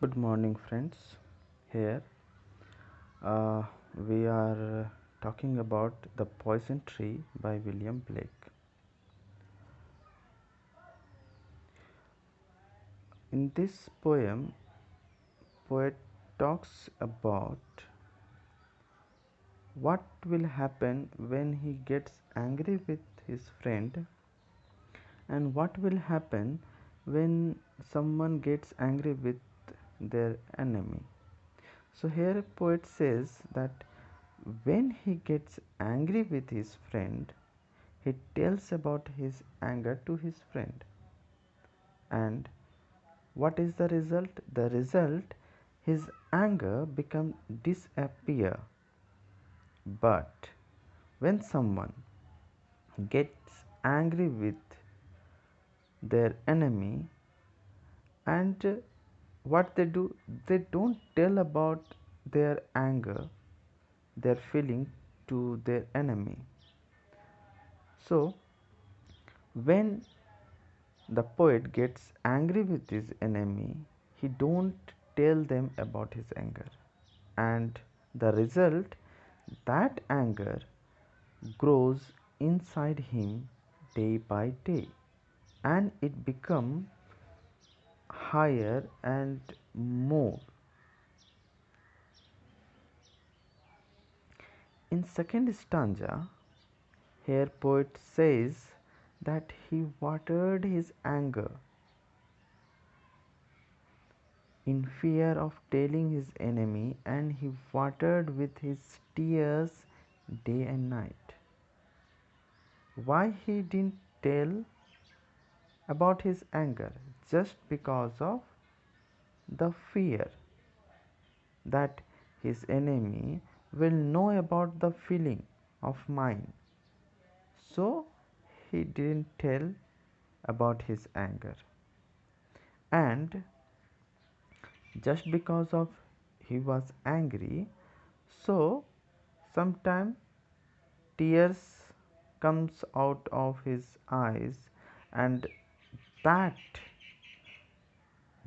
Good morning, friends. Here we are talking about The Poison Tree by William Blake. In this poem, poet talks about what will happen when he gets angry with his friend and what will happen when someone gets angry with their enemy. So here a poet says that when he gets angry with his friend, he tells about his anger to his friend. And what is the result? The result, his anger becomes disappear. But when someone gets angry with their enemy, and what they do, they don't tell about their anger, their feeling to their enemy. So when the poet gets angry with his enemy, he don't tell them about his anger, and the result, that anger grows inside him day by day, and it become higher and more. In second stanza, here poet says that he watered his anger in fear of telling his enemy, and he watered with his tears day and night. Why he didn't tell about his anger? Just because of the fear that his enemy will know about the feeling of mine. So he didn't tell about his anger. And just because of he was angry, so sometime tears comes out of his eyes, and that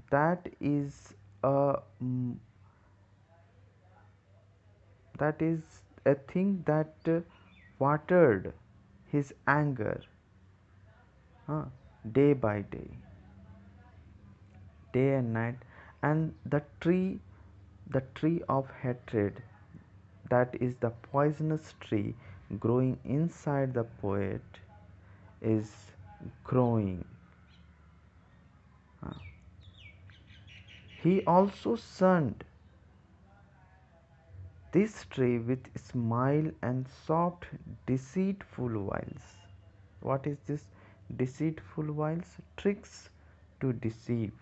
that is a that is a thing that watered his anger, day by day, day and night. And the tree of hatred, that is the poisonous tree growing inside the poet, is growing. He also shunned this tree with smile and soft deceitful wiles. What is this deceitful wiles? Tricks to deceive,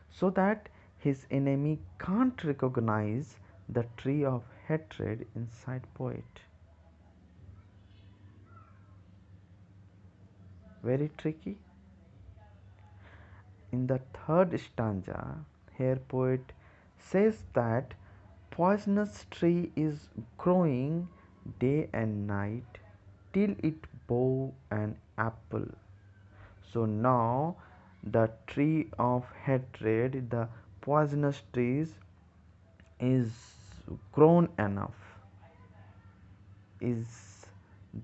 so that his enemy can't recognize the tree of hatred inside poet. Very tricky. In the third stanza, here poet says that poisonous tree is growing day and night till it bow an apple. So now the tree of hatred, the poisonous trees, is grown enough, is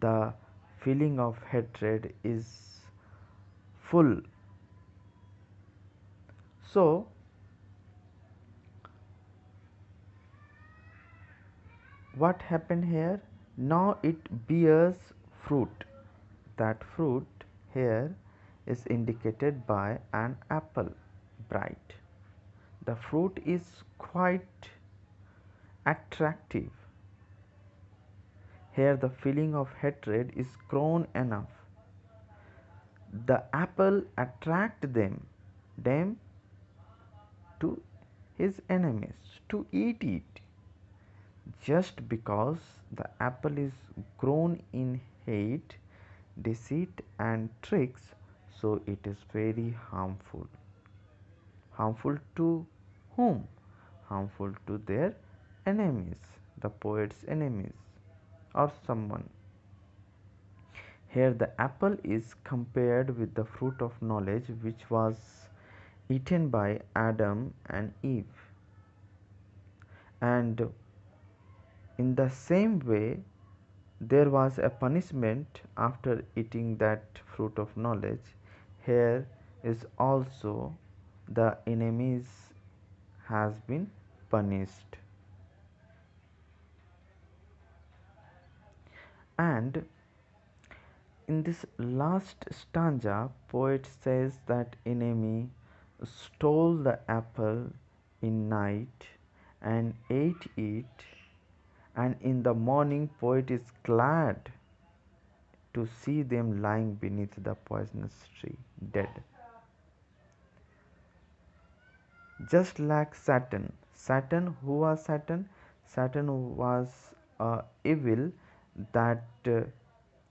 the feeling of hatred is full. So what happened here? Now it bears fruit. That fruit here is indicated by an apple, bright. The fruit is quite attractive. Here the feeling of hatred is grown enough. The apple attract them to his enemies to eat it, just because the apple is grown in hate, deceit and tricks, so it is very harmful. Harmful to whom? Harmful to their enemies, the poet's enemies, or someone. Here the apple is compared with the fruit of knowledge, which was eaten by Adam and Eve. And in the same way, there was a punishment after eating that fruit of knowledge. Here is also the enemies has been punished. And in this last stanza, poet says that enemy stole the apple in night and ate it, and in the morning poet is glad to see them lying beneath the poisonous tree, dead. Just like Satan. Satan, who was Satan? Satan was evil that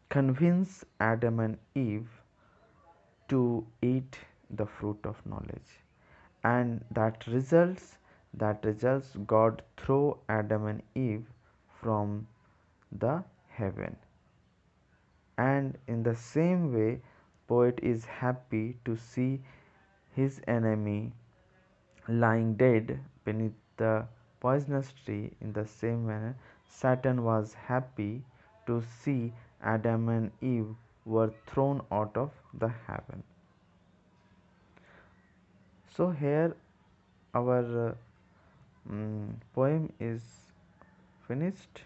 convinced Adam and Eve to eat the fruit of knowledge, and that results God throw Adam and Eve from the heaven. And in the same way, poet is happy to see his enemy lying dead beneath the poisonous tree. In the same manner, Satan was happy to see Adam and Eve were thrown out of the heaven. So here our poem is finished.